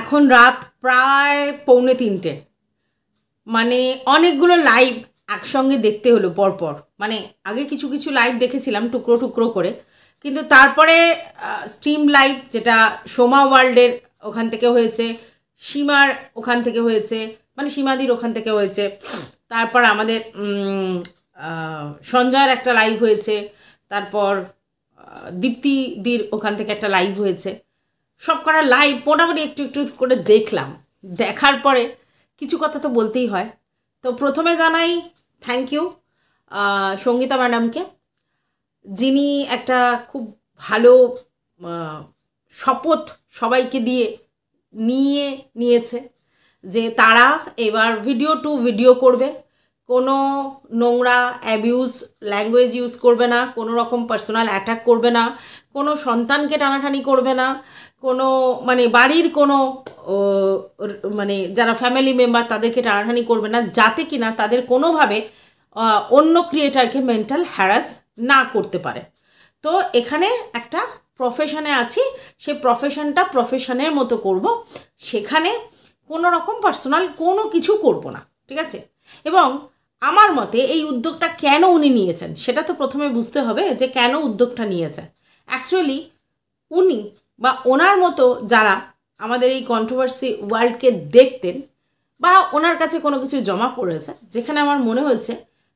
এখন রাত প্রায় 2:45, মানে অনেকগুলো লাইভ একসঙ্গে দেখতে হলো পরপর। মানে আগে কিছু কিছু লাইভ দেখেছিলাম টুকরো টুকরো করে, কিন্তু তারপরে স্ট্রিম লাইভ যেটা সোমা ওয়ার্ল্ডের ওখান থেকে হয়েছে, সীমার ওখান থেকে হয়েছে, মানে সীমাদির ওখান থেকে হয়েছে, তারপর আমাদের সঞ্জয়ের একটা লাইভ হয়েছে, তারপর দীপ্তিদির ওখান থেকে একটা লাইভ হয়েছে। সব কটা লাইভ মোটামুটি একটু একটু করে দেখলাম। দেখার পরে কিছু কথা তো বলতেই হয়। তো প্রথমে জানাই থ্যাংক ইউ সঙ্গীতা ম্যাডামকে, যিনি একটা খুব ভালো শপথ সবাইকে দিয়ে নিয়েছে যে তারা এবার ভিডিও টু ভিডিও করবে, কোনো নোংরা অ্যাবিউজ ল্যাঙ্গুয়েজ ইউজ করবে না, কোনো রকম পার্সোনাল অ্যাটাক করবে না, কোনো সন্তানকে টানাটানি করবে না, কোনো মানে বাড়ির কোনো মানে যারা ফ্যামিলি মেম্বার তাদেরকে টানাটানি করবে না, যাতে কিনা তাদের কোনোভাবে অন্য ক্রিয়েটারকে মেন্টাল হ্যারাস না করতে পারে। তো এখানে একটা প্রফেশনে আছি, সেই প্রফেশনটা প্রফেশনের মতো করব, সেখানে কোনো রকম পার্সোনাল কোনো কিছু করব না, ঠিক আছে। এবং আমার মতে এই উদ্যোগটা কেন উনি নিয়েছেন সেটা তো প্রথমে বুঝতে হবে যে কেন উদ্যোগটা নিয়েছেন। অ্যাকচুয়ালি উনি বা ওনার মতো যারা আমাদের এই কন্ট্রোভার্সি ওয়ার্ল্ডকে দেখতেন, বা ওনার কাছে কোনো কিছু জমা পড়েছে যেখানে আমার মনে হয়েছে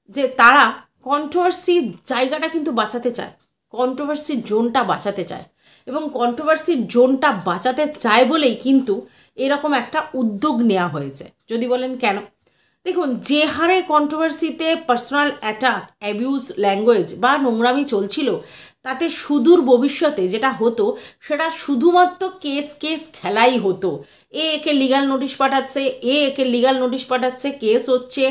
যে তারা কন্ট্রোভার্সির জায়গাটা কিন্তু বাঁচাতে চায়, কন্ট্রোভার্সির জোনটা বাঁচাতে চায়, এবং কন্ট্রোভার্সির জোনটা বাঁচাতে চায় বলেই কিন্তু এরকম একটা উদ্যোগ নেওয়া হয়েছে। যদি বলেন কেন, দেখুন যে হারে কন্ট্রোভার্সিতে পার্সোনাল অ্যাটাক, অ্যাবিউজ ল্যাঙ্গুয়েজ বা নোংরামি চলছিল, তাতে সুদূর ভবিষ্যতে যেটা হতো সেটা শুধুমাত্র কেস খেলাই হতো। একে লিগাল নোটিশ পাঠাচ্ছে, একে লিগাল নোটিশ পাঠাচ্ছে, কেস হচ্ছে,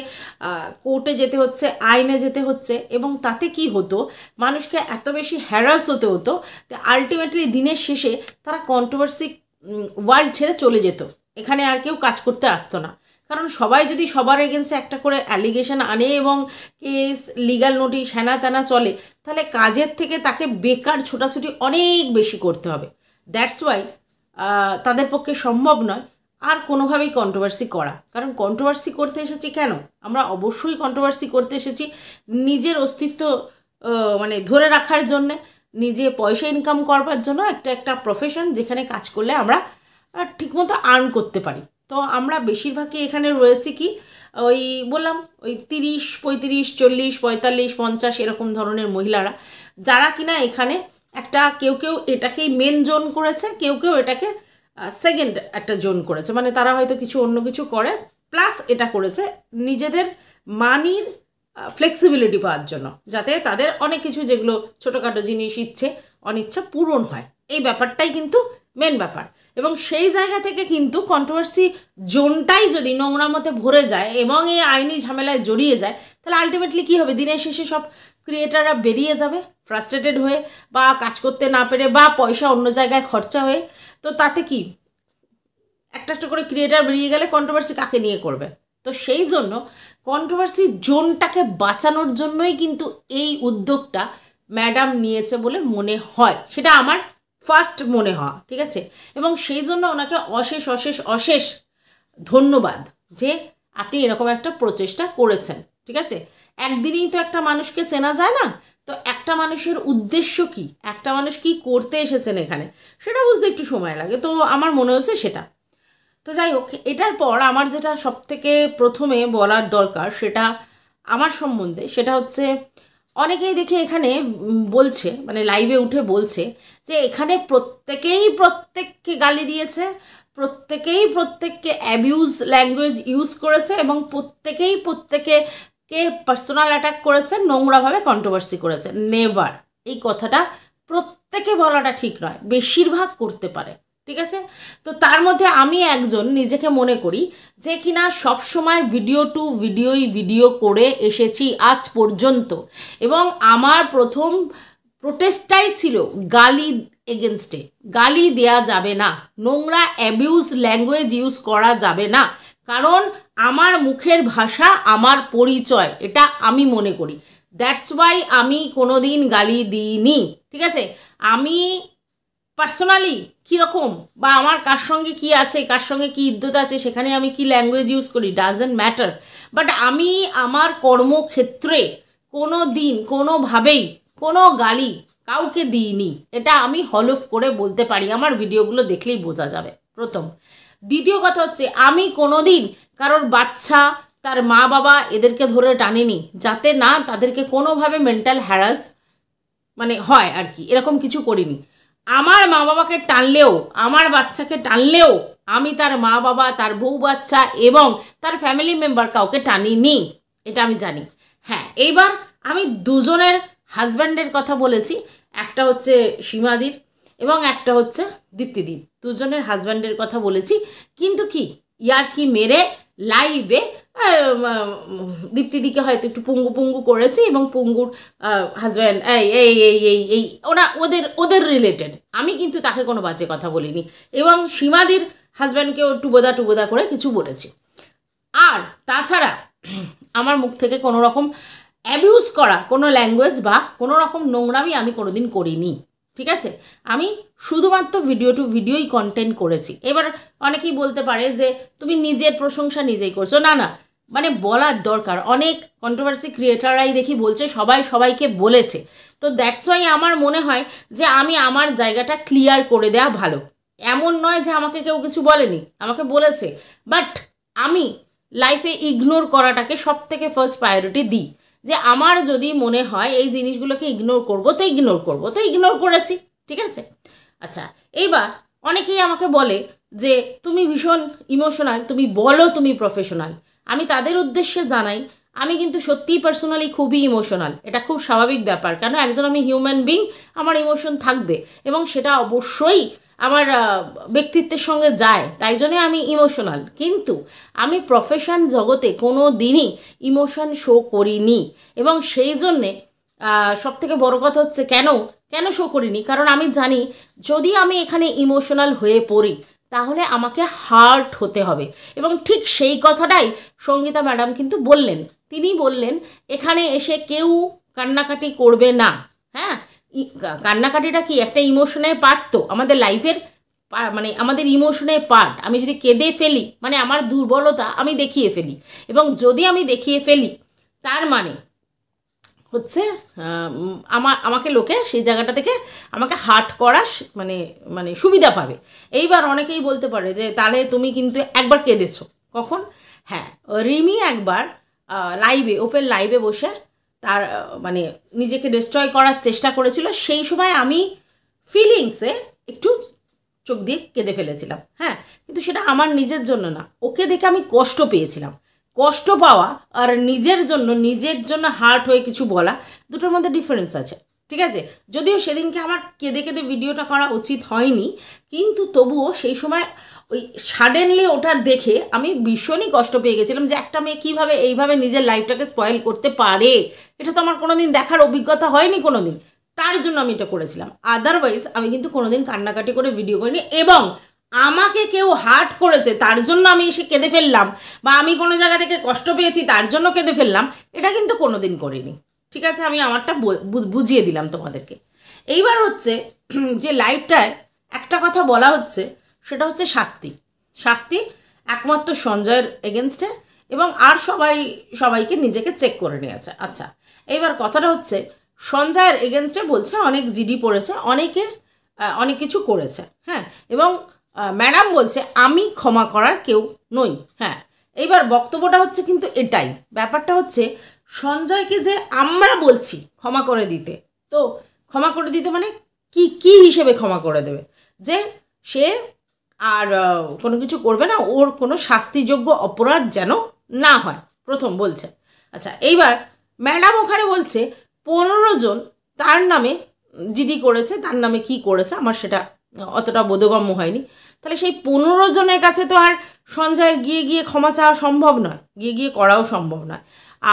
কোর্টে যেতে হচ্ছে, আইনে যেতে হচ্ছে, এবং তাতে কি হতো মানুষকে এত বেশি হ্যারাস হতে হতো যে আলটিমেটলি দিনের শেষে তারা কন্ট্রোভার্সি ওয়ার্ল্ড ছেড়ে চলে যেত, এখানে আর কেউ কাজ করতে আসতো না। কারণ সবাই যদি সবার এগেনস্টে একটা করে অ্যালিগেশন আনে এবং কেস লিগাল নোটিশ হ্যানা ত্যানা চলে, তাহলে কাজের থেকে তাকে বেকার ছোটাছুটি অনেক বেশি করতে হবে। দ্যাটস ওয়াই তাদের পক্ষে সম্ভব নয় আর কোনোভাবেই কন্ট্রোভার্সি করা। কারণ কন্ট্রোভার্সি করতে এসেছি কেন, আমরা অবশ্যই কন্ট্রোভার্সি করতে এসেছি নিজের অস্তিত্ব মানে ধরে রাখার জন্যে, নিজে পয়সা ইনকাম করবার জন্য। একটা প্রফেশন যেখানে কাজ করলে আমরা ঠিকমতো আর্ন করতে পারি। তো আমরা বেশিরভাগই এখানে রয়েছি কি ওই বললাম ওই 30, 35, 40, 45, 50 এরকম ধরনের মহিলারা, যারা কিনা এখানে একটা কেউ এটাকেই মেন জোন করেছে, কেউ এটাকে সেকেন্ড একটা জোন করেছে, মানে তারা হয়তো কিছু অন্য কিছু করে প্লাস এটা করেছে নিজেদের মানির ফ্লেক্সিবিলিটি পাওয়ার জন্য, যাতে তাদের অনেক কিছু যেগুলো ছোটোখাটো জিনিস ইচ্ছে অনিচ্ছা পূরণ হয়। এই ব্যাপারটাই কিন্তু মেন ব্যাপার। এবং সেই জায়গা থেকে কিন্তু কন্ট্রোভার্সি জোনটাই যদি নোংরা মতে ভরে যায় এবং এই আইনি ঝামেলায় জড়িয়ে যায়, তাহলে আলটিমেটলি কী হবে, দিনের শেষে সব ক্রিয়েটাররা বেরিয়ে যাবে ফ্রাস্ট্রেটেড হয়ে, বা কাজ করতে না পেরে, বা পয়সা অন্য জায়গায় খরচা হয়ে। তো তাতে কি একটা করে ক্রিয়েটার বেরিয়ে গেলে কন্ট্রোভার্সি কাকে নিয়ে করবে? তো সেই জন্য কন্ট্রোভার্সি জোনটাকে বাঁচানোর জন্যই কিন্তু এই উদ্যোগটা ম্যাডাম নিয়েছে বলে মনে হয়, সেটা আমার ফার্স্ট মনে হয়, ঠিক আছে। এবং সেই জন্য ওনাকে অশেষ অশেষ অশেষ ধন্যবাদ যে আপনি এরকম একটা প্রচেষ্টা করেছেন, ঠিক আছে। একদিনেই তো একটা মানুষকে চেনা যায় না, তো একটা মানুষের উদ্দেশ্য কি, একটা মানুষ কি করতে এসেছেন এখানে, সেটা বুঝতে একটু সময় লাগে। তো আমার মনে হচ্ছে সেটা। তো যাই হোক, এটার পর আমার যেটা সবথেকে প্রথমে বলার দরকার সেটা আমার সম্বন্ধে, সেটা হচ্ছে অনেকেই দেখে এখানে বলছে, মানে লাইভে উঠে বলছে যে এখানে প্রত্যেককে গালি দিয়েছে, প্রত্যেককে অ্যাবিউজ ল্যাঙ্গুয়েজ ইউজ করেছে, এবং প্রত্যেকে পার্সোনাল অ্যাটাক করেছে, নোংরাভাবে কন্ট্রোভার্সি করেছে। নেভার, এই কথাটা প্রত্যেকে বলাটা ঠিক নয়, বেশিরভাগ করতে পারে, ঠিক আছে। তো তার মধ্যে আমি একজন নিজেকে মনে করি যে কিনা সবসময় ভিডিও টু ভিডিও করে এসেছি আজ পর্যন্ত, এবং আমার প্রথম প্রোটেস্টটাই ছিল গালি এগেনস্টে। গালি দেয়া যাবে না, নোংরা অ্যাবিউজ ল্যাঙ্গুয়েজ ইউজ করা যাবে না, কারণ আমার মুখের ভাষা আমার পরিচয়, এটা আমি মনে করি। দ্যাটস ওয়াই আমি কোনো দিন গালি দিইনি, ঠিক আছে। আমি পার্সোনালি কীরকম বা আমার কার সঙ্গে কি আছে, কার সঙ্গে কি ইদ্যত আছে, সেখানে আমি কি ল্যাঙ্গুয়েজ ইউজ করি ডাজেন্ট ম্যাটার। বাট আমি আমার কর্মক্ষেত্রে কোনো দিন কোনোভাবেই কোনো গালি কাউকে দিইনি, এটা আমি হলফ করে বলতে পারি, আমার ভিডিওগুলো দেখলেই বোঝা যাবে। প্রথম। দ্বিতীয় কথা হচ্ছে, আমি কোনো দিন কারোর বাচ্চা, তার মা বাবা এদেরকে ধরে টানিনি, যাতে না তাদেরকে কোনোভাবে মেন্টাল হ্যারাস মানে হয় আর কি, এরকম কিছু করিনি। আমার মা বাবাকে টানলেও, আমার বাচ্চাকে টানলেও আমি তার মা বাবা, তার বউ বাচ্চা এবং তার ফ্যামিলি মেম্বার কাউকে টানিনি, এটা আমি জানি। হ্যাঁ, এইবার আমি দুজনের হাজব্যান্ডের কথা বলেছি, একটা হচ্ছে সীমাদির এবং একটা হচ্ছে দীপ্তিদির, দুজনের হাজব্যান্ডের কথা বলেছি। কিন্তু কি ইয়ার কি মেরে লাইভে দীপ্তিদিকে হয়তো একটু পুঙ্গু পুঙ্গু করেছি এবং পুঙ্গুর হাজব্যান্ড এই এই এই এই এই ওরা ওদের রিলেটেড, আমি কিন্তু তাকে কোনো বাজে কথা বলিনি এবং সীমাদির হাজব্যান্ডকেও টুবোদা করে কিছু বলেছি। আর তাছাড়া আমার মুখ থেকে কোনো রকম অ্যাবিউজ করা কোনো ল্যাঙ্গুয়েজ বা কোনো রকম নোংরামি আমি কোনোদিন করিনি, ঠিক আছে? আমি শুধুমাত্র ভিডিও টু ভিডিওই কন্টেন্ট করেছি। এবার অনেকেই বলতে পারে যে তুমি নিজের প্রশংসা নিজেই করছো, না না, মানে বলার দরকার। অনেক কন্ট্রোভার্সি ক্রিয়েটাররাই দেখি বলছে সবাই সবাইকে বলেছে, তো দ্যাটস ওয়াই আমার মনে হয় যে আমি আমার জায়গাটা ক্লিয়ার করে দেওয়া ভালো। এমন নয় যে আমাকে কেউ কিছু বলেনি, আমাকে বলেছে, বাট আমি লাইফে ইগনোর করাটাকে সব থেকে ফার্স্ট প্রায়োরিটি দিই। যে আমার যদি মনে হয় এই জিনিসগুলোকে ইগনোর করবো তো ইগনোর করেছি, ঠিক আছে? আচ্ছা, এইবার অনেকেই আমাকে বলে যে তুমি ভীষণ ইমোশনাল, তুমি বলো তুমি প্রফেশনাল। আমি তাদের উদ্দেশ্যে জানাই আমি কিন্তু সত্যিই পার্সোনালি খুবই ইমোশনাল, এটা খুব স্বাভাবিক ব্যাপার, কেন একজন আমি হিউম্যান বিং, আমার ইমোশন থাকবে এবং সেটা অবশ্যই আমার ব্যক্তিত্বের সঙ্গে যায়, তাই জন্যে আমি ইমোশনাল। কিন্তু আমি প্রফেশন জগতে কোনো দিনই ইমোশন শো করিনি এবং সেই জন্যে সবথেকে বড় কথা হচ্ছে কেন শো করিনি, কারণ আমি জানি যদি আমি এখানে ইমোশনাল হয়ে পড়ি তাহলে আমাকে হার্ট হতে হবে। এবং ঠিক সেই কথাটাই সঙ্গীতা ম্যাডাম কিন্তু বললেন, তিনি বললেন এখানে এসে কেউ কান্নাকাটি করবে না। হ্যাঁ, কান্নাকাটিটা কি একটা ইমোশনের পার্ট, তো আমাদের লাইফের মানে আমাদের ইমোশনের পার্ট। আমি যদি কেঁদে ফেলি মানে আমার দুর্বলতা আমি দেখিয়ে ফেলি, এবং যদি আমি দেখিয়ে ফেলি তার মানে হচ্ছে আমাকে লোকে সেই জায়গাটা থেকে আমাকে হার্ট করা মানে মানে সুবিধা পাবে। এইবার অনেকেই বলতে পারে যে তাহলে তুমি কিন্তু একবার কেঁদেছো, কখন? হ্যাঁ, রিমি একবার লাইভে, ওপেন লাইভে বসে তার মানে নিজেকে ডিস্ট্রয় করার চেষ্টা করেছিল, সেই সময় আমি ফিলিংসে একটু চোখ দিয়ে কেঁদে ফেলেছিলাম। হ্যাঁ, কিন্তু সেটা আমার নিজের জন্য না, ওকে দেখে আমি কষ্ট পেয়েছিলাম। কষ্ট পাওয়া আর নিজের জন্য হার্ট হয়ে কিছু বলা, দুটোর মধ্যে ডিফারেন্স আছে, ঠিক আছে? যদিও সেদিনকে আমার কেঁদে কেঁদে ভিডিওটা করা উচিত হয়নি, কিন্তু তবুও সেই সময় ওই সাডেনলি ওটা দেখে আমি ভীষণই কষ্ট পেয়ে গেছিলাম যে একটা মেয়ে কীভাবে এইভাবে নিজের লাইফটাকে স্পয়েল করতে পারে, এটা তো আমার কোনো দিন দেখার অভিজ্ঞতা হয়নি কোনো দিন, তার জন্য আমি এটা করেছিলাম। আদারওয়াইজ আমি কিন্তু কোনোদিন কান্নাকাটি করে ভিডিও করিনি, এবং আমাকে কেউ হার্ট করেছে তার জন্য আমি এসে কেঁদে ফেললাম, বা আমি কোনো জায়গা থেকে কষ্ট পেয়েছি তার জন্য কেঁদে ফেললাম, এটা কিন্তু কোনো দিন করিনি, ঠিক আছে? আমি আমারটা বুঝিয়ে দিলাম তোমাদেরকে। এইবার হচ্ছে যে লাইভটায় একটা কথা বলা হচ্ছে, সেটা হচ্ছে শাস্তি একমাত্র সঞ্জয়ের এগেনস্টে, এবং আর সবাইকে নিজেকে চেক করে নিয়েছে। আচ্ছা, এইবার কথাটা হচ্ছে সঞ্জয়ের এগেনস্টে বলছে অনেক জিডি পড়েছে, অনেকে অনেক কিছু করেছে। হ্যাঁ, এবং ম্যাডাম বলছে আমি ক্ষমা করার কেউ নই। হ্যাঁ, এইবার বক্তব্যটা হচ্ছে কিন্তু এটাই, ব্যাপারটা হচ্ছে সঞ্জয়কে যে আমরা বলছি ক্ষমা করে দিতে, তো ক্ষমা করে দিতে মানে কি হিসেবে ক্ষমা করে দেবে? যে সে আর কোনো কিছু করবে না, ওর কোনো শাস্তিযোগ্য অপরাধ যেন না হয়, প্রথম বলছে। আচ্ছা, এইবার ম্যাডাম ওখানে বলছে 15 জন তার নামে জিডি করেছে, তার নামে কি করেছে আমার সেটা অতটা বোধগম্য হয়নি। তাহলে সেই 15 জনের কাছে তো আর সঞ্জয় গিয়ে ক্ষমা চাওয়া সম্ভব নয়, গিয়ে করাও সম্ভব নয়,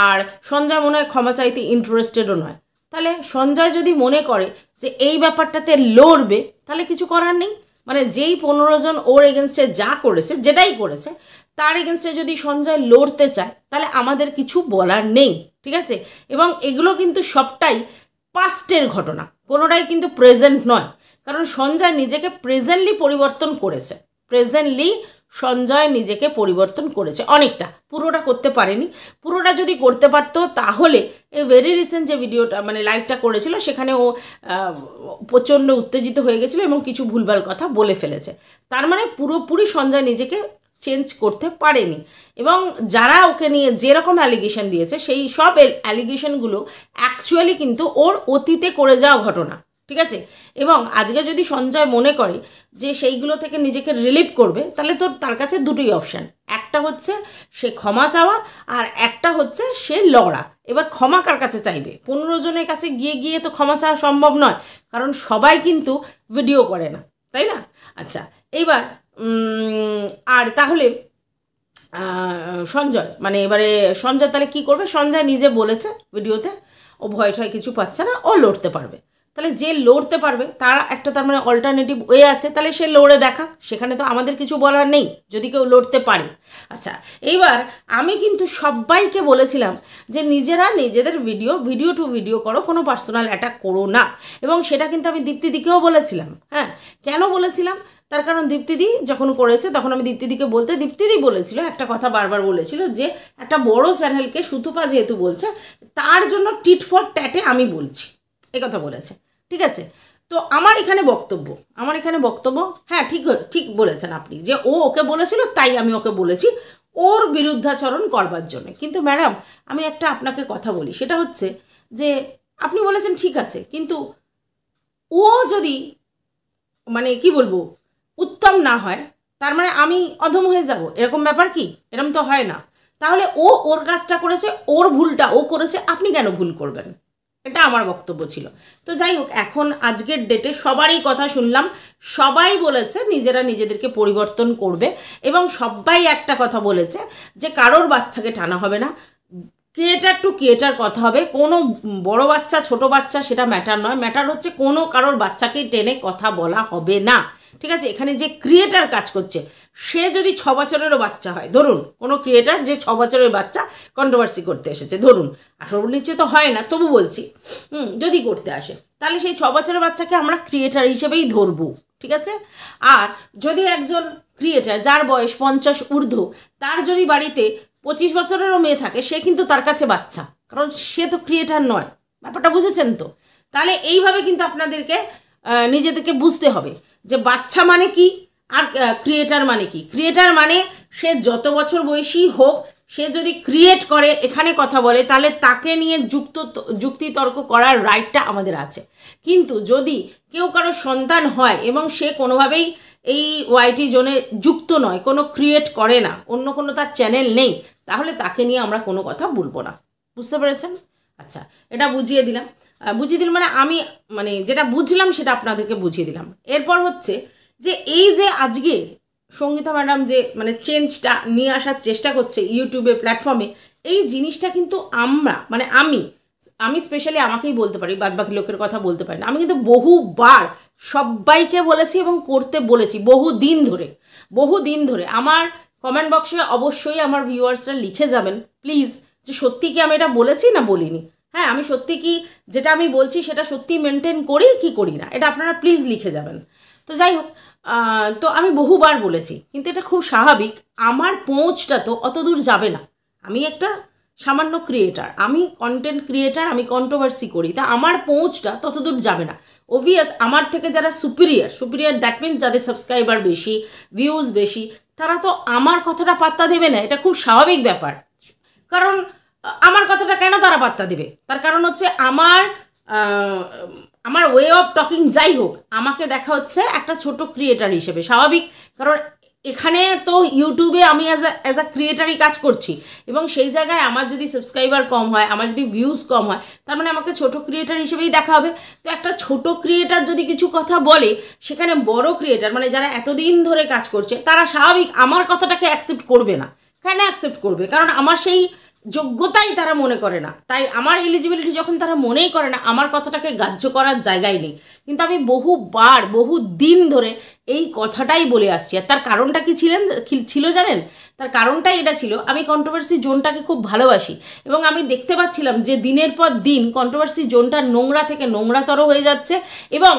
আর সঞ্জয় মনে হয় ক্ষমা চাইতে ইন্টারেস্টেডও নয়। তাহলে সঞ্জয় যদি মনে করে যে এই ব্যাপারটাতে লড়বে, তাহলে কিছু করার নেই। মানে যেই 15 জন ওর এগেনস্টে যা করেছে, যেটাই করেছে, তার এগেনস্টে যদি সঞ্জয় লড়তে চায় তাহলে আমাদের কিছু বলার নেই, ঠিক আছে? এবং এগুলো কিন্তু সবটাই পাস্টের ঘটনা, কোনোটাই কিন্তু প্রেজেন্ট নয়। কারণ সঞ্জয় নিজেকে প্রেজেন্টলি পরিবর্তন করেছে, সঞ্জয় নিজেকে পরিবর্তন করেছে অনেকটা, পুরোটা করতে পারেনি। পুরোটা যদি করতে পারতো তাহলে এই ভেরি রিসেন্ট যে ভিডিওটা মানে লাইভটা করেছিল সেখানে ও প্রচণ্ড উত্তেজিত হয়ে গেছিলো এবং কিছু ভুলভাল কথা বলে ফেলেছে। তার মানে পুরোপুরি সঞ্জয় নিজেকে চেঞ্জ করতে পারেনি। এবং যারা ওকে নিয়ে যেরকম অ্যালিগেশন দিয়েছে সেই সব অ্যালিগেশনগুলো অ্যাকচুয়ালি কিন্তু ওর অতীতে করে যাওয়া ঘটনা, ঠিক আছে। এবং আজকে যদি সঞ্জয় মনে করে যে সেইগুলো থেকে নিজেকে রিলিভ করবে, তাহলে তো তার কাছে দুটোই অপশান, একটা হচ্ছে সে ক্ষমা চাওয়া আর একটা হচ্ছে সে লড়া। এবার ক্ষমা কার কাছে চাইবে? 15 জনের কাছে গিয়ে তো ক্ষমা চাওয়া সম্ভব নয়, কারণ সবাই কিন্তু ভিডিও করে না, তাই না? আচ্ছা, এইবার আর তাহলে সঞ্জয় মানে এবারে সঞ্জয় তাহলে কী করবে? সঞ্জয় নিজে বলেছে ভিডিওতে ও ভয় ঠয় কিছু পাচ্ছে না, ও লড়তে পারবে। তাহলে যে লড়তে পারবে তার একটা তার মানে অল্টারনেটিভ ওয়ে আছে, তাহলে সে লড়ে দেখাক, সেখানে তো আমাদের কিছু বলার নেই যদি কেউ লড়তে পারে। আচ্ছা, এইবার আমি কিন্তু সবাইকে বলেছিলাম যে নিজেরা নিজেদের ভিডিও টু ভিডিও করো, কোনো পার্সোনাল অ্যাটাক করো না। এবং সেটা কিন্তু আমি দীপ্তিদিকেও বলেছিলাম। হ্যাঁ, কেন বলেছিলাম? তার কারণ দীপ্তিদি যখন করেছে তখন আমি দীপ্তিদিকে বলতে, দীপ্তিদি বলেছিল একটা কথা বারবার বলেছিল যে একটা বড় চ্যানেলকে সুতপা যেহেতু বলছে তার জন্য টিট ফর ট্যাটে আমি বলছি, এই কথা বলেছে, ঠিক আছে। তো আমার এখানে বক্তব্য হ্যাঁ ঠিক বলেছেন আপনি যে ও ওকে বলেছিল তাই আমি ওকে বলেছি ওর বিরুদ্ধাচরণ করবার জন্য। কিন্তু ম্যাডাম আমি একটা আপনাকে কথা বলি, সেটা হচ্ছে যে আপনি বলেছেন ঠিক আছে, কিন্তু ও যদি মানে কি বলবো উত্তম না হয় তার মানে আমি অধম হয়ে যাব, এরকম ব্যাপার কি? এরকম তো হয় না। তাহলে ওর কাজটা করেছে, ওর ভুলটা ও করেছে, আপনি কেন ভুল করবেন? এটা আমার বক্তব্য ছিল। তো যাই হোক, এখন আজকের ডেটে সবারই কথা শুনলাম, সবাই বলেছে নিজেরা নিজেদেরকে পরিবর্তন করবে এবং সবাই একটা কথা বলেছে যে কারোর বাচ্চাকে টানা হবে না, ক্রিয়েটার টু ক্রিয়েটার কথা হবে, কোনো বড় বাচ্চা ছোট বাচ্চা সেটা ম্যাটার নয়, ম্যাটার হচ্ছে কোনো কারোর বাচ্চাকে টেনে কথা বলা হবে না, ঠিক আছে। এখানে যে ক্রিয়েটার কাজ করছে সে যদি 6 বছরেরও বাচ্চা হয়, ধরুন কোনো ক্রিয়েটার যে 6 বছরের বাচ্চা কন্ট্রোভার্সি করতে এসেছে, ধরুন 18 নিচে তো হয় না, তবু বলছি যদি করতে আসে, তাহলে সেই 6 বছরের বাচ্চাকে আমরা ক্রিয়েটার হিসেবেই ধরবো, ঠিক আছে। আর যদি একজন ক্রিয়েটার যার বয়স 50 ঊর্ধ্ব, তার যদি বাড়িতে 25 বছরেরও মেয়ে থাকে, সে কিন্তু তার কাছে বাচ্চা, কারণ সে তো ক্রিয়েটার নয়। ব্যাপারটা বুঝেছেন তো? তাহলে এইভাবে কিন্তু আপনাদেরকে নিজেদেরকে বুঝতে হবে যে বাচ্চা মানে কি আর ক্রিয়েটার মানে কি। ক্রিয়েটার মানে সে যত বছর বয়সী হোক, সে যদি ক্রিয়েট করে এখানে কথা বলে, তাহলে তাকে নিয়ে যুক্তিতর্ক করার রাইটটা আমাদের আছে। কিন্তু যদি কেউ কারো সন্তান হয় এবং সে কোনোভাবেই এই ওয়াইটি জোনে যুক্ত নয়, কোনো ক্রিয়েট করে না, অন্য কোনো তার চ্যানেল নেই, তাহলে তাকে নিয়ে আমরা কোনো কথা বলবো না। বুঝতে পেরেছেন? আচ্ছা, এটা বুঝিয়ে দিলাম মানে আমি মানে যেটা বুঝলাম সেটা আপনাদেরকে বুঝিয়ে দিলাম। এরপর হচ্ছে যে এই যে আজকে সঙ্গীতা ম্যাডাম যে মানে চেঞ্জটা নিয়ে আসার চেষ্টা করছে ইউটিউবে প্ল্যাটফর্মে, এই জিনিসটা কিন্তু আমরা মানে আমি স্পেশালি আমাকেই বলতে পারি, বাদবাকি লোকের কথা বলতে পারি না। আমি কিন্তু বহুবার সবাইকে বলেছি এবং করতে বলেছি বহু দিন ধরে। আমার কমেন্ট বক্সে অবশ্যই আমার ভিউয়ার্সরা লিখে যাবেন প্লিজ যে সত্যি কি আমি এটা বলেছি না বলিনি। হ্যাঁ, আমি সত্যি কি যেটা আমি বলছি সেটা সত্যি মেনটেন করি কি করি না, এটা আপনারা প্লিজ লিখে যাবেন। তো যাই হোক, তো আমি বহুবার বলেছি, কিন্তু এটা খুব স্বাভাবিক, আমার পৌঁছটা তো অত দূর যাবে না। আমি একটা সামান্য ক্রিয়েটার, আমি কন্টেন্ট ক্রিয়েটার, আমি কন্ট্রোভার্সি করি, তা আমার পৌঁছটা তত দূর যাবে না। অবভিয়াস আমার থেকে যারা সুপিরিয়ার দ্যাট মিনস যাদের সাবস্ক্রাইবার বেশি, ভিউজ বেশি, তারা তো আমার কথাটা পাত্তা দেবে না, এটা খুব স্বাভাবিক ব্যাপার। কারণ আমার কথাটা কেন তারা পাত্তা দেবে? তার কারণ হচ্ছে আমার ওয়ে অফ টকিং যাই হোক, আমাকে দেখা হচ্ছে একটা ছোট ক্রিয়েটার হিসেবে, স্বাভাবিক। কারণ এখানে তো ইউটিউবে আমি অ্যাজ আ ক্রিয়েটারই কাজ করছি এবং সেই জায়গায় আমার যদি সাবস্ক্রাইবার কম হয়, আমার যদি ভিউজ কম হয়, তার মানে আমাকে ছোট ক্রিয়েটার হিসেবেই দেখা হবে। তো একটা ছোট ক্রিয়েটার যদি কিছু কথা বলে, সেখানে বড় ক্রিয়েটার মানে যারা এতদিন ধরে কাজ করছে, তারা স্বাভাবিক আমার কথাটাকে অ্যাকসেপ্ট করবে না। কেন অ্যাকসেপ্ট করবে? কারণ আমার সেই যোগ্যতাই তারা মনে করে না, তাই আমার এলিজিবিলিটি যখন তারা মনেই করে না, আমার কথাটাকে গ্রাহ্য করার জায়গায় নেই। কিন্তু আমি বহু দিন ধরে এই কথাটাই বলে আসছি। আর তার কারণটা কি ছিল জানেন? তার কারণটাই এটা ছিল, আমি কন্ট্রোভার্সি জোনটাকে খুব ভালোবাসি এবং আমি দেখতে পাচ্ছিলাম যে দিনের পর দিন কন্ট্রোভার্সি জোনটা নোংরা থেকে নোংরাতর হয়ে যাচ্ছে এবং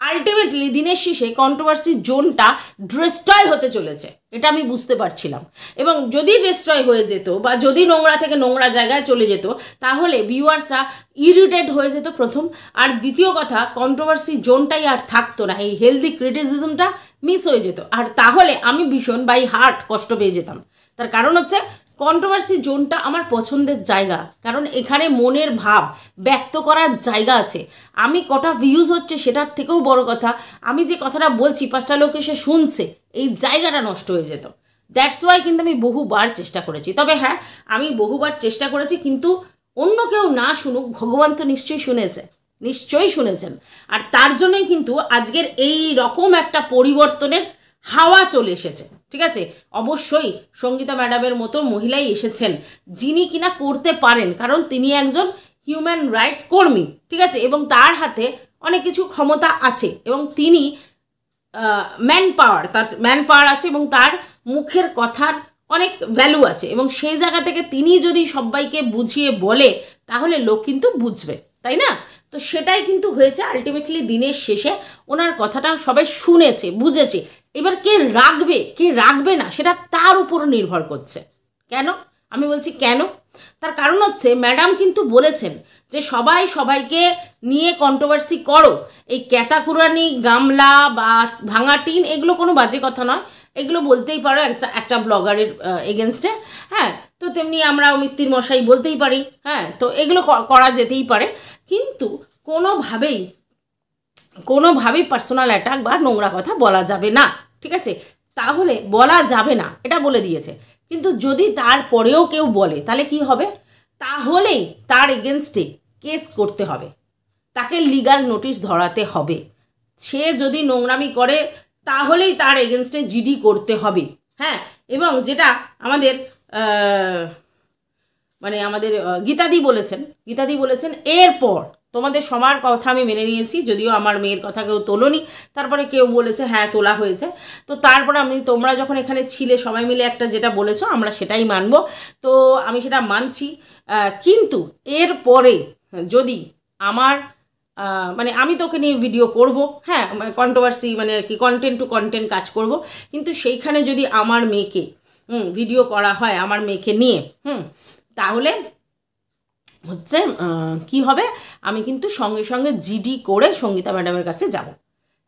আলটিমেটলি দিনের শেষে কন্ট্রোভার্সি জোনটা ডিস্ট্রয় হতে চলেছে, এটা আমি বুঝতে পারছিলাম। এবং যদি ডিস্ট্রয় হয়ে যেত বা যদি নোংরা থেকে নোংরা জায়গায় চলে যেত, তাহলে ভিউয়ার্সরা ইরিটেট হয়ে যেত প্রথম, আর দ্বিতীয় কথা কন্ট্রোভার্সি জোনটাই আর থাকতো না, এই হেলদি ক্রিটিসিজমটা মিস হয়ে যেত, আর তাহলে আমি ভীষণ বাই হার্ট কষ্ট পেয়ে যেতাম। তার কারণ হচ্ছে কন্ট্রোভার্সি জোনটা আমার পছন্দের জায়গা, কারণ এখানে মনের ভাব ব্যক্ত করার জায়গা আছে। আমি কটা ভিউজ হচ্ছে সেটার থেকেও বড় কথা, আমি যে কথাটা বলছি 5টা লোক এসে শুনছে, এই জায়গাটা নষ্ট হয়ে যেত। দ্যাটস ওয়াই কিন্তু আমি বহুবার চেষ্টা করেছি। তবে হ্যাঁ, আমি বহুবার চেষ্টা করেছি, কিন্তু অন্য কেউ না শুনুক, ভগবান তো নিশ্চয়ই শুনেছে, নিশ্চয়ই শুনেছেন। আর তার জন্যই কিন্তু আজকের এই রকম একটা পরিবর্তনের হাওয়া চলে এসেছে। ঠিক আছে, অবশ্যই সঙ্গীতা ম্যাডামের মতো মহিলাই এসেছেন যিনি কিনা করতে পারেন, কারণ তিনি একজন হিউম্যান রাইটস কর্মী। ঠিক আছে, এবং তার হাতে অনেক কিছু ক্ষমতা আছে, এবং তিনি তার ম্যান পাওয়ার আছে, এবং তার মুখের কথার অনেক ভ্যালু আছে, এবং সেই জায়গা থেকে তিনি যদি সবাইকে বুঝিয়ে বলে তাহলে লোক কিন্তু বুঝবে, তাই না? তো সেটাই কিন্তু হয়েছে। আলটিমেটলি দিনের শেষে ওনার কথাটা সবাই শুনেছে, বুঝেছে। এবার কে রাখবে না সেটা তার উপর নির্ভর করছে। কেন আমি বলছি কেন, তার কারণ হচ্ছে ম্যাডাম কিন্তু বলেছেন যে সবাইকে নিয়ে কন্ট্রোভার্সি করো, এই ক্যাতাকুরানি গামলা বা ভাঙা টিন এগুলো কোনো বাজে কথা নয়, এগুলো বলতেই পারো একটা ব্লগারের এগেনস্টে। হ্যাঁ, তো তেমনি আমরা মিত্তির মশাই বলতেই পারি। হ্যাঁ, তো এগুলো করা যেতেই পারে, কিন্তু কোনোভাবেই পার্সোনাল অ্যাটাক বা নোংরা কথা বলা যাবে না। ঠিক আছে, তাহলে বলা যাবে না এটা বলে দিয়েছে। কিন্তু যদি তারপরেও কেউ বলে তাহলে কি হবে, তাহলেই তার এগেনস্টে কেস করতে হবে, তাকে লিগাল নোটিশ ধরাতে হবে। সে যদি নোংরামি করে তাহলেই তার এগেনস্টে জিডি করতে হবে। হ্যাঁ, এবং যেটা আমাদের গীতাদি বলেছেন এরপর তোমাদের সবার কথা আমি মেনে নিয়েছি, যদিও আমার মেয়ের কথা কেউ তোলোনি, তারপরে কেউ বলেছে হ্যাঁ তোলা হয়েছে। তো তারপরে তোমরা যখন এখানে ছিলে সবাই মিলে একটা যেটা বলেছো আমরা সেটাই মানব, তো আমি সেটা মানছি। কিন্তু এরপরে যদি আমার আমি তোকে নিয়ে ভিডিও করব, হ্যাঁ কন্ট্রোভার্সি আর কি কন্টেন্ট টু কন্টেন্ট কাজ করব, কিন্তু সেইখানে যদি আমার মেয়েকে ভিডিও করা হয় আমার মেয়েকে নিয়ে, তাহলে হচ্ছে কি হবে, আমি কিন্তু সঙ্গে সঙ্গে জিডি করে সঙ্গীতা ম্যাডামের কাছে যাব।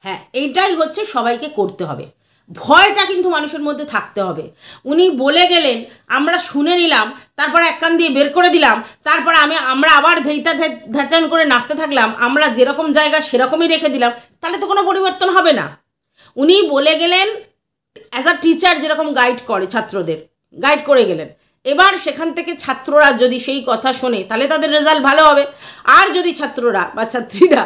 হ্যাঁ, এইটাই হচ্ছে সবাইকে করতে হবে, ভয়টা কিন্তু মানুষের মধ্যে থাকতে হবে। উনি বলে গেলেন, আমরা শুনে নিলাম, তারপরে এক কান দিয়ে বের করে দিলাম, তারপরে আমরা আবার ধ্যাচান করে নাচতে থাকলাম, আমরা যেরকম জায়গা সেরকমই রেখে দিলাম, তাহলে তো কোনো পরিবর্তন হবে না। উনি বলে গেলেন অ্যাজ আ টিচার যেরকম গাইড করে ছাত্রদের, গাইড করে গেলেন, এবার সেখান থেকে ছাত্ররা যদি সেই কথা শোনে তাহলে তাদের রেজাল্ট ভালো হবে, আর যদি ছাত্ররা বা ছাত্রীরা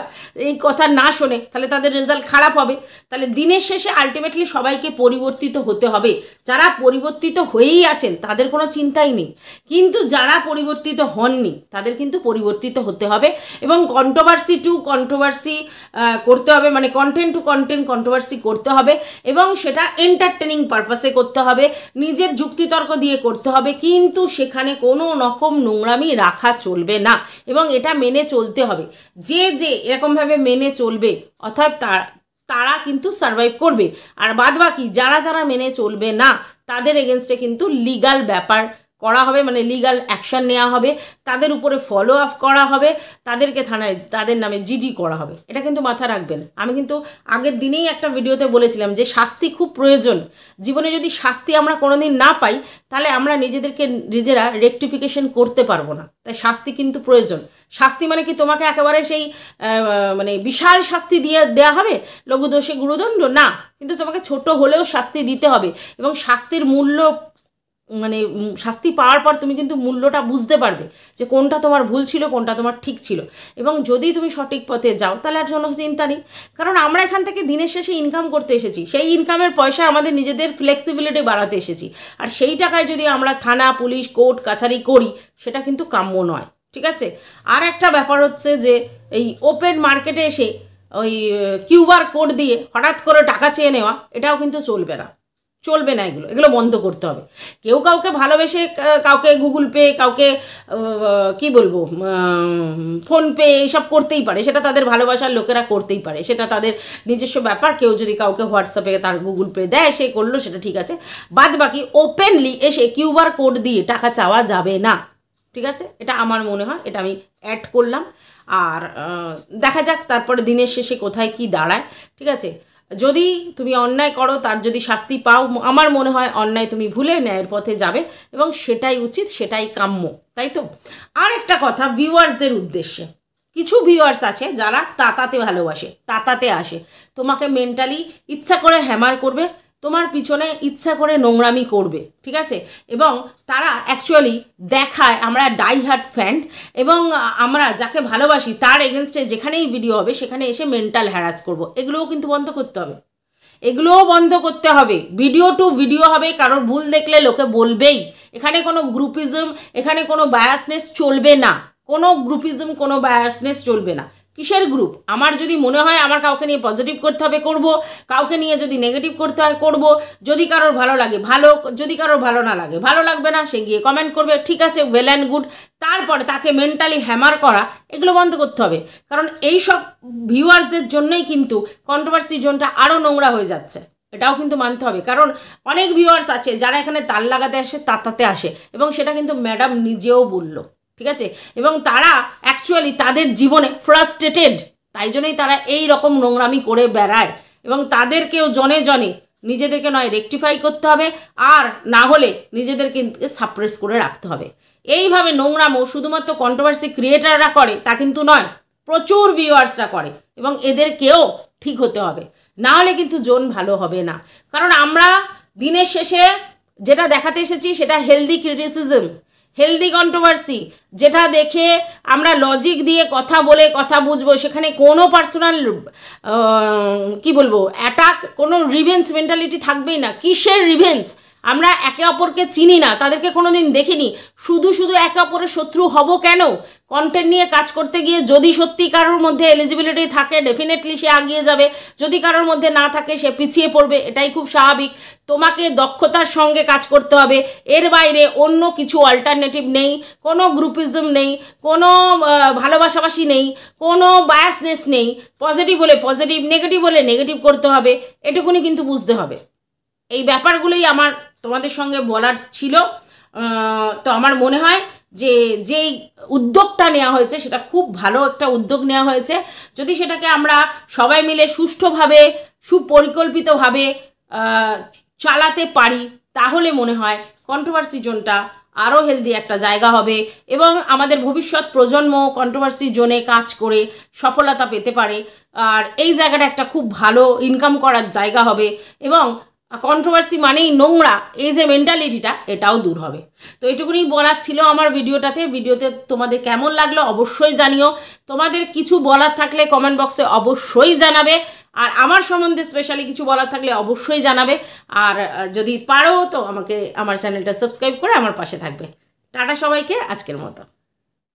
এই কথা না শোনে তাহলে তাদের রেজাল্ট খারাপ হবে। তাহলে দিনের শেষে আলটিমেটলি সবাইকে পরিবর্তিত হতে হবে। যারা পরিবর্তিত হয়েই আছেন তাদের কোনো চিন্তাই নেই, কিন্তু যারা পরিবর্তিত হননি তাদের কিন্তু পরিবর্তিত হতে হবে, এবং কন্ট্রোভার্সি টু কন্ট্রোভার্সি করতে হবে, কন্টেন্ট টু কন্টেন্ট কন্ট্রোভার্সি করতে হবে, এবং সেটা এন্টারটেনিং পারপাসে করতে হবে, নিজের যুক্তিতর্ক দিয়ে করতে হবে, কিন্তু সেখানে কোনো রকম নোংরামি রাখা চলবে না, এবং এটা মেনে চলতে হবে। যে এরকমভাবে মেনে চলবে অর্থাৎ তারা কিন্তু সারভাইভ করবে, আর বাদবাকি যারা মেনে চলবে না তাদের এগেনস্টে কিন্তু লিগাল ব্যাপার করা হবে, লিগাল অ্যাকশান নেওয়া হবে, তাদের উপরে ফলো আপ করা হবে, তাদেরকে থানায় তাদের নামে জিডি করা হবে। এটা কিন্তু মাথা রাখবেন। আমি কিন্তু আগের দিনেই একটা ভিডিওতে বলেছিলাম যে শাস্তি খুব প্রয়োজন। জীবনে যদি শাস্তি আমরা কোনোদিন না পাই তাহলে আমরা নিজেরা রেকটিফিকেশন করতে পারবো না, তাই শাস্তি কিন্তু প্রয়োজন। শাস্তি কি তোমাকে একেবারে সেই বিশাল শাস্তি দেওয়া হবে, লঘুদোষে গুরুদণ্ড না, কিন্তু তোমাকে ছোট হলেও শাস্তি দিতে হবে, এবং শাস্তির মূল্য শাস্তি পাওয়ার পর তুমি কিন্তু মূল্যটা বুঝতে পারবে যে কোনটা তোমার ভুল ছিল, কোনটা তোমার ঠিক ছিল, এবং যদি তুমি সঠিক পথে যাও তাহলে আর কোনো চিন্তা নেই। কারণ আমরা এখান থেকে দিনের শেষে ইনকাম করতে এসেছি, সেই ইনকামের পয়সা আমাদের নিজেদের ফ্লেক্সিবিলিটি বাড়াতে এসেছি, আর সেই টাকায় যদি আমরা থানা পুলিশ কোর্ট কাছারি করি সেটা কিন্তু কাম্য নয়। ঠিক আছে, আর একটা ব্যাপার হচ্ছে যে এই ওপেন মার্কেটে এসে ওই কিউআর কোড দিয়ে হঠাৎ করে টাকা চেয়ে নেওয়া, এটাও কিন্তু চলবে না। চলবে না, এগুলো এগুলো বন্ধ করতে হবে। কেউ কাউকে ভালোবেসে কাউকে গুগল পে, কাউকে কি বলবো ফোনপে এইসব করতেই পারে, সেটা তাদের ভালোবাসার লোকেরা করতেই পারে, সেটা তাদের নিজস্ব ব্যাপার। কেউ যদি কাউকে হোয়াটসঅ্যাপে তার গুগল পে দেয়, সে করলো, সেটা ঠিক আছে। বাদ বাকি ওপেনলি এসে কিউআর কোড দিয়ে টাকা চাওয়া যাবে না, ঠিক আছে? এটা আমার মনে হয়, এটা আমি অ্যাড করলাম। আর দেখা যাক তারপরে দিনের শেষে কোথায় কি দাঁড়ায়, ঠিক আছে? যদি তুমি অন্যায় করো, তার যদি শাস্তি পাও, আমার মনে হয় অন্যায় তুমি ভুলে ন্যায়ের পথে যাবে, এবং সেটাই উচিত, সেটাই কাম্য, তাই তো? আর একটা কথা ভিউয়ার্সদের উদ্দেশ্যে, কিছু ভিউয়ার্স আছে যারা তাতাতে ভালোবাসে, তাতাতে আসে, তোমাকে মেন্টালি ইচ্ছা করে হ্যামার করবে, তোমার পিছনে ইচ্ছা করে নোংরামি করবে, ঠিক আছে? এবং তারা অ্যাকচুয়ালি দেখায় আমরা ডাইহার্ট ফ্যান, এবং আমরা যাকে ভালোবাসি তার এগেনস্টে যেখানেই ভিডিও হবে সেখানে এসে মেন্টাল হ্যারাস করব। এগুলোও কিন্তু বন্ধ করতে হবে, এগুলোও বন্ধ করতে হবে। ভিডিও টু ভিডিও হবে, কারোর ভুল দেখলে লোকে বলবেই। এখানে কোনো গ্রুপিজম, এখানে কোনো বায়াসনেস চলবে না, কোনো গ্রুপিজম, কোনো বায়াসনেস চলবে না। কিসের গ্রুপ? আমার যদি মনে হয় আমার কাউকে নিয়ে পজিটিভ করতে হবে করব, কাউকে নিয়ে যদি নেগেটিভ করতে হয় করব। যদি কারোর ভালো লাগে ভালো, যদি কারোর ভালো না লাগে, ভালো লাগবে না, সে গিয়ে কমেন্ট করবে, ঠিক আছে, ওয়েল অ্যান্ড গুড। তারপরে তাকে মেন্টালি হ্যামার করা, এগুলো বন্ধ করতে হবে। কারণ এই সব ভিউয়ার্সদের জন্যই কিন্তু কন্ট্রোভার্সি জোনটা আরও নোংরা হয়ে যাচ্ছে, এটাও কিন্তু মানতে হবে। কারণ অনেক ভিউয়ার্স আছে যারা এখানে তাল লাগাতে আসে, তাতাতে আসে, এবং সেটা কিন্তু ম্যাডাম নিজেও বললো, ঠিক আছে? এবং তারা অ্যাকচুয়ালি তাদের জীবনে ফ্রাস্ট্রেটেড, তাই জন্যই তারা এই রকম নোংরামি করে বেড়ায়, এবং তাদেরকেও জনে জনে নিজেদেরকে নয় রেকটিফাই করতে হবে, আর না হলে নিজেদেরকে সাপ্রেস করে রাখতে হবে। এইভাবে নোংরামো শুধুমাত্র কন্ট্রোভার্সি ক্রিয়েটাররা করে তা কিন্তু নয়, প্রচুর ভিউয়ার্সরা করে, এবং এদেরকেও ঠিক হতে হবে, না হলে কিন্তু জোন ভালো হবে না। কারণ আমরা দিনের শেষে যেটা দেখাতে এসেছি সেটা হেলদি ক্রিটিসিজম, হেলদি কন্ট্রোভার্সি, যেটা দেখে আমরা লজিক দিয়ে কথা বলে কথা বুঝবো, সেখানে কোনো পার্সোনাল কি বলবো অ্যাটাক, কোনো রিভেঞ্জ মেন্টালিটি থাকবেই না। কিসের রিভেঞ্জ? আমরা একে অপরকে চিনি না, তাদেরকে কোনো দিন দেখিনি, শুধু শুধু একে অপরের শত্রু হব কেন? কন্টেন্ট নিয়ে কাজ করতে গিয়ে যদি সত্যি কারোর মধ্যে এলিজিবিলিটি থাকে ডেফিনেটলি সে এগিয়ে যাবে, যদি কারোর মধ্যে না থাকে সে পিছিয়ে পড়বে, এটাই খুব স্বাভাবিক। তোমাকে দক্ষতার সঙ্গে কাজ করতে হবে, এর বাইরে অন্য কিছু অল্টারনেটিভ নেই, কোনো গ্রুপিজম নেই, কোনো ভালোবাসাবাসি নেই, কোনো বায়াসনেস নেই। পজিটিভ হলে পজিটিভ, নেগেটিভ হলে নেগেটিভ করতে হবে, এটুকুনি কিন্তু বুঝতে হবে। এই ব্যাপারগুলোই আমার তোমাদের সঙ্গে বলার ছিল। তো আমার মনে হয় যে যেই উদ্যোগটা নেওয়া হয়েছে সেটা খুব ভালো একটা উদ্যোগ নেওয়া হয়েছে। যদি সেটাকে আমরা সবাই মিলে সুষ্ঠুভাবে সুপরিকল্পিতভাবে চালাতে পারি, তাহলে মনে হয় কন্ট্রোভার্সি জোনটা আরও হেলদি একটা জায়গা হবে, এবং আমাদের ভবিষ্যৎ প্রজন্ম কন্ট্রোভার্সি জোনে কাজ করে সফলতা পেতে পারে। আর এই জায়গাটা একটা খুব ভালো ইনকাম করার জায়গা হবে, এবং কন্ট্রোভার্সি মানেই নোংরা, এই যে মেন্টালিটিটা, এটাও দূর হবে। তো এটুকুনি বলার ছিল আমার ভিডিওতে তোমাদের কেমন লাগলো অবশ্যই জানিও। তোমাদের কিছু বলার থাকলে কমেন্ট বক্সে অবশ্যই জানাবে, আর আমার সম্বন্ধে স্পেশালি কিছু বলার থাকলে অবশ্যই জানাবে। আর যদি পারো তো আমাকে আমার চ্যানেলটা সাবস্ক্রাইব করে আমার পাশে থাকবে। টাটা সবাইকে, আজকের মতো।